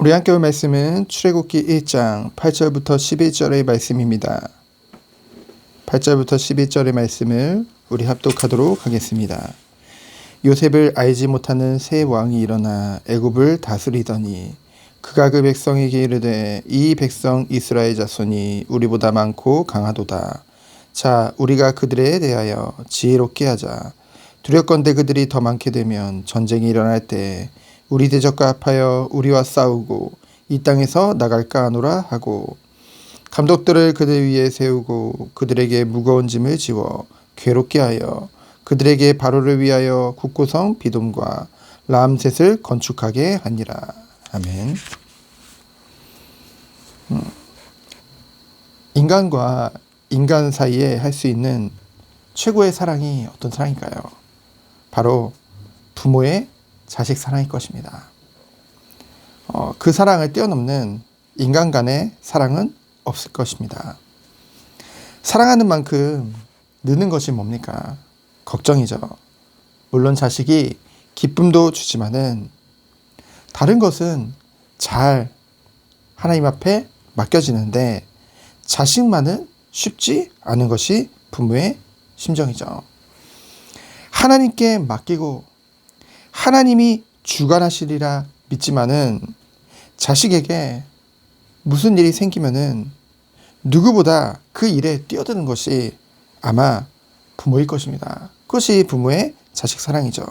우리 함께 볼 말씀은 출애굽기 1장 8절부터 11절의 말씀입니다. 8절부터 11절의 말씀을 우리 합독하도록 하겠습니다. 요셉을 알지 못하는 새 왕이 일어나 애굽을 다스리더니 그가 그 백성에게 이르되 이 백성 이스라엘 자손이 우리보다 많고 강하도다. 자, 우리가 그들에 대하여 지혜롭게 하자. 두렵건대 그들이 더 많게 되면 전쟁이 일어날 때 우리 대적과 합하여 우리와 싸우고 이 땅에서 나갈까 하노라 하고, 감독들을 그들 위에 세우고 그들에게 무거운 짐을 지워 괴롭게 하여 그들에게 바로를 위하여 국고성 비돔과 라암셋을 건축하게 하니라. 아멘. 인간과 인간 사이에 할 수 있는 최고의 사랑이 어떤 사랑일까요? 바로 부모의 자식 사랑일 것입니다. 그 사랑을 뛰어넘는 인간 간의 사랑은 없을 것입니다. 사랑하는 만큼 느는 것이 뭡니까? 걱정이죠. 물론 자식이 기쁨도 주지만은 다른 것은 잘 하나님 앞에 맡겨지는데 자식만은 쉽지 않은 것이 부모의 심정이죠. 하나님께 맡기고 하나님이 주관하시리라 믿지만은 자식에게 무슨 일이 생기면은 누구보다 그 일에 뛰어드는 것이 아마 부모일 것입니다. 그것이 부모의 자식 사랑이죠.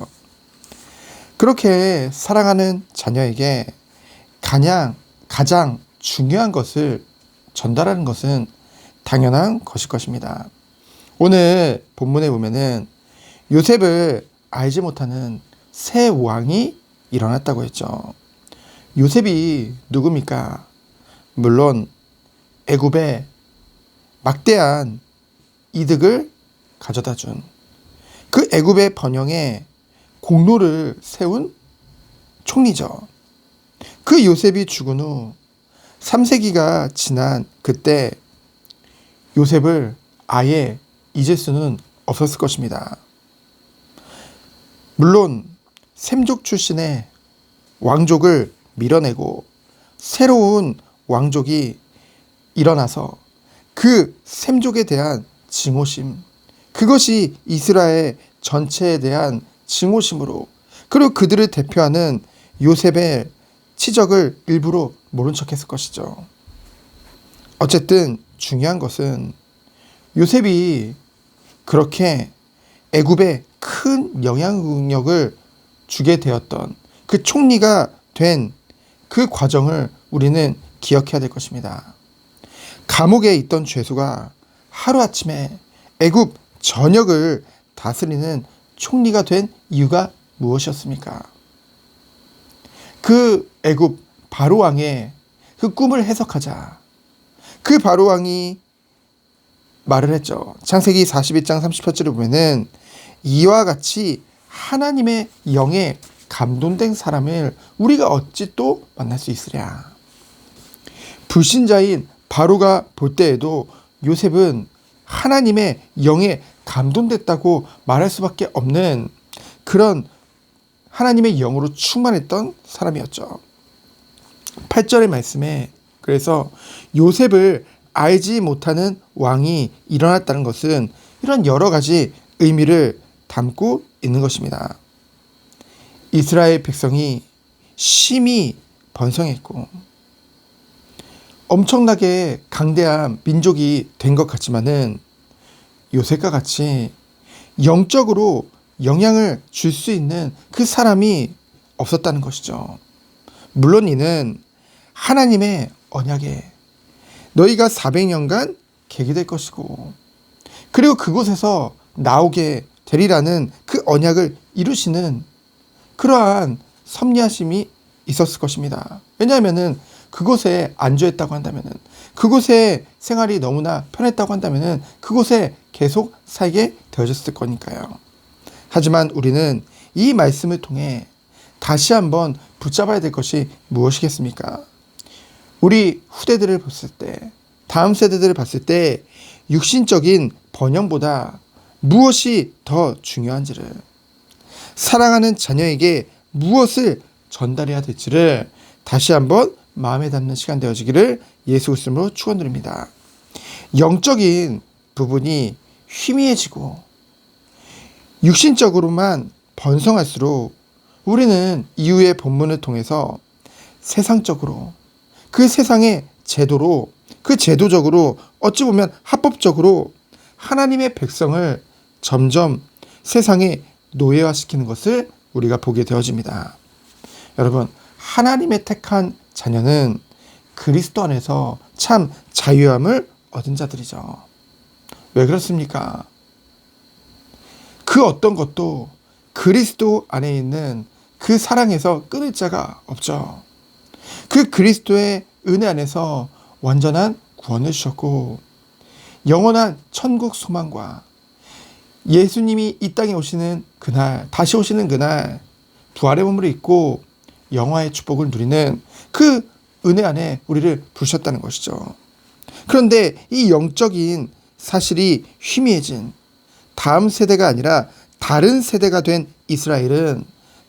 그렇게 사랑하는 자녀에게 가장 중요한 것을 전달하는 것은 당연한 것일 것입니다. 오늘 본문에 보면은 요셉을 알지 못하는 새 왕이 일어났다고 했죠. 요셉이 누굽니까? 물론 애굽에 막대한 이득을 가져다 준 그 애굽의 번영에 공로를 세운 총리죠. 그 요셉이 죽은 후 3세기가 지난 그때 요셉을 아예 잊을 수는 없었을 것입니다. 물론 셈족 출신의 왕족을 밀어내고 새로운 왕족이 일어나서 그 셈족에 대한 증오심, 그것이 이스라엘 전체에 대한 증오심으로, 그리고 그들을 대표하는 요셉의 치적을 일부러 모른 척했을 것이죠. 어쨌든 중요한 것은 요셉이 그렇게 애굽에 큰 영향력을 주게 되었던 그 총리가 된 그 과정을 우리는 기억해야 될 것입니다. 감옥에 있던 죄수가 하루아침에 애굽 전역을 다스리는 총리가 된 이유가 무엇이었습니까? 그 애굽 바로왕의 그 꿈을 해석하자. 그 바로왕이 말을 했죠. 창세기 42장 38절을 보면은 이와 같이 하나님의 영에 감동된 사람을 우리가 어찌 또 만날 수 있으랴. 불신자인 바로가 볼 때에도 요셉은 하나님의 영에 감동됐다고 말할 수밖에 없는 그런 하나님의 영으로 충만했던 사람이었죠. 8절의 말씀에 그래서 요셉을 알지 못하는 왕이 일어났다는 것은 이런 여러 가지 의미를 담고 있는 것입니다. 이스라엘 백성이 심히 번성했고 엄청나게 강대한 민족이 된 것 같지만은 요셉과 같이 영적으로 영향을 줄 수 있는 그 사람이 없었다는 것이죠. 물론 이는 하나님의 언약에 너희가 400년간 계기될 것이고, 그리고 그곳에서 나오게 되리라는 그 언약을 이루시는 그러한 섭리하심이 있었을 것입니다. 왜냐하면은 그곳에 안주했다고 한다면은, 그곳에 생활이 너무나 편했다고 한다면은 그곳에 계속 살게 되어졌을 거니까요. 하지만 우리는 이 말씀을 통해 다시 한번 붙잡아야 될 것이 무엇이겠습니까? 우리 후대들을 봤을 때, 다음 세대들을 봤을 때 육신적인 번영보다 무엇이 더 중요한지를, 사랑하는 자녀에게 무엇을 전달해야 될지를 다시 한번 마음에 담는 시간 되어지기를 예수 그리스도로 축원드립니다. 영적인 부분이 희미해지고 육신적으로만 번성할수록 우리는 이후의 본문을 통해서 세상적으로, 그 세상의 제도로, 그 제도적으로, 어찌 보면 합법적으로 하나님의 백성을 점점 세상에 노예화시키는 것을 우리가 보게 되어집니다. 여러분, 하나님의 택한 자녀는 그리스도 안에서 참 자유함을 얻은 자들이죠. 왜 그렇습니까? 그 어떤 것도 그리스도 안에 있는 그 사랑에서 끊을 자가 없죠. 그 그리스도의 은혜 안에서 완전한 구원을 주셨고, 영원한 천국 소망과 예수님이 이 땅에 오시는 그날, 다시 오시는 그날 부활의 몸을 입고 영화의 축복을 누리는 그 은혜 안에 우리를 부르셨다는 것이죠. 그런데 이 영적인 사실이 희미해진 다음 세대가 아니라 다른 세대가 된 이스라엘은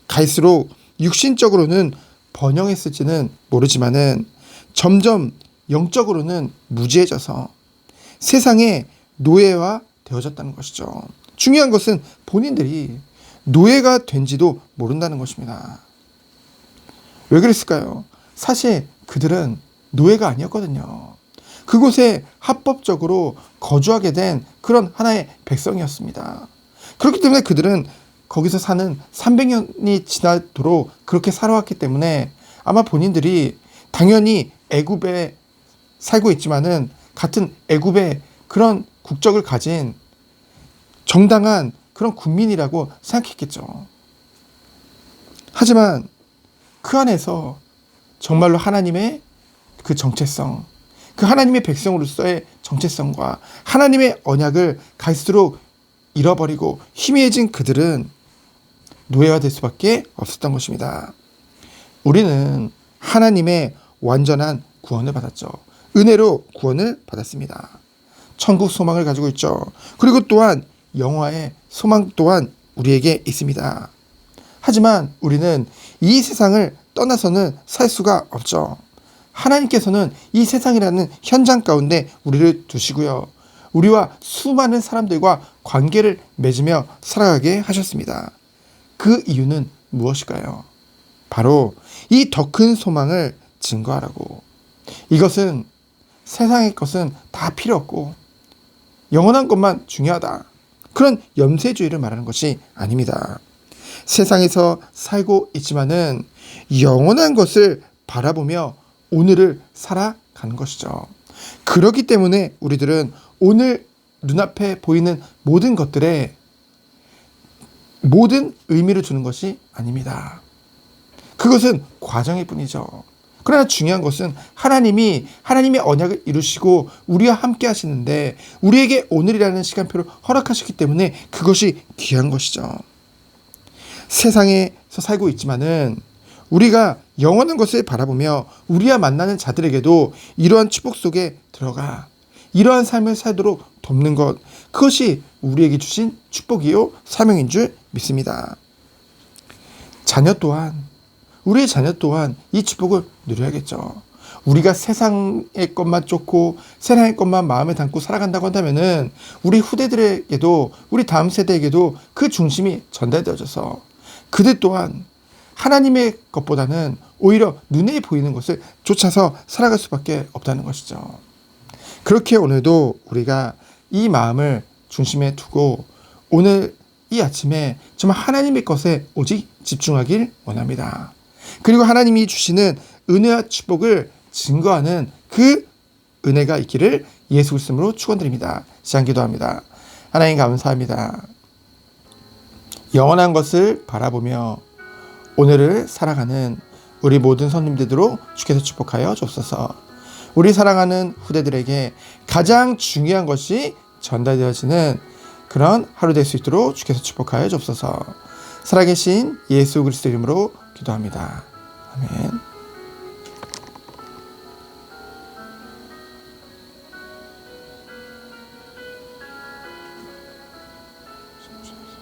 갈수록 육신적으로는 번영했을지는 모르지만은 점점 영적으로는 무지해져서 세상의 노예화 되어졌다는 것이죠. 중요한 것은 본인들이 노예가 된지도 모른다는 것입니다. 왜 그랬을까요? 사실 그들은 노예가 아니었거든요. 그곳에 합법적으로 거주하게 된 그런 하나의 백성이었습니다. 그렇기 때문에 그들은 거기서 사는 300년이 지나도록 그렇게 살아왔기 때문에 아마 본인들이 당연히 애굽에 살고 있지만은 같은 애굽의 그런 국적을 가진 정당한 그런 국민이라고 생각했겠죠. 하지만 그 안에서 정말로 하나님의 그 정체성, 그 하나님의 백성으로서의 정체성과 하나님의 언약을 갈수록 잃어버리고 희미해진 그들은 노예화될 수밖에 없었던 것입니다. 우리는 하나님의 완전한 구원을 받았죠. 은혜로 구원을 받았습니다. 천국 소망을 가지고 있죠. 그리고 또한 영화의 소망 또한 우리에게 있습니다. 하지만 우리는 이 세상을 떠나서는 살 수가 없죠. 하나님께서는 이 세상이라는 현장 가운데 우리를 두시고요. 우리와 수많은 사람들과 관계를 맺으며 살아가게 하셨습니다. 그 이유는 무엇일까요? 바로 이 더 큰 소망을 증거하라고. 이것은 세상의 것은 다 필요 없고 영원한 것만 중요하다. 그런 염세주의를 말하는 것이 아닙니다. 세상에서 살고 있지만은 영원한 것을 바라보며 오늘을 살아가는 것이죠. 그렇기 때문에 우리들은 오늘 눈앞에 보이는 모든 것들에 모든 의미를 주는 것이 아닙니다. 그것은 과정일 뿐이죠. 그러나 중요한 것은 하나님의 언약을 이루시고 우리와 함께 하시는데 우리에게 오늘이라는 시간표를 허락하셨기 때문에 그것이 귀한 것이죠. 세상에서 살고 있지만은 우리가 영원한 것을 바라보며 우리와 만나는 자들에게도 이러한 축복 속에 들어가 이러한 삶을 살도록 돕는 것, 그것이 우리에게 주신 축복이요 사명인 줄 믿습니다. 우리의 자녀 또한 이 축복을 누려야겠죠. 우리가 세상의 것만 쫓고 세상의 것만 마음에 담고 살아간다고 한다면은 우리 후대들에게도 우리 다음 세대에게도 그 중심이 전달되어져서 그들 또한 하나님의 것보다는 오히려 눈에 보이는 것을 쫓아서 살아갈 수밖에 없다는 것이죠. 그렇게 오늘도 우리가 이 마음을 중심에 두고 오늘 이 아침에 정말 하나님의 것에 오직 집중하길 원합니다. 그리고 하나님이 주시는 은혜와 축복을 증거하는 그 은혜가 있기를 예수 그리스도로 축원드립니다. 시간 기도합니다. 하나님 감사합니다. 영원한 것을 바라보며 오늘을 살아가는 우리 모든 손님들로 주께서 축복하여 주옵소서. 우리 사랑하는 후대들에게 가장 중요한 것이 전달되어지는 그런 하루 될 수 있도록 주께서 축복하여 주옵소서. 살아계신 예수 그리스도 이름으로 기도합니다. 아멘.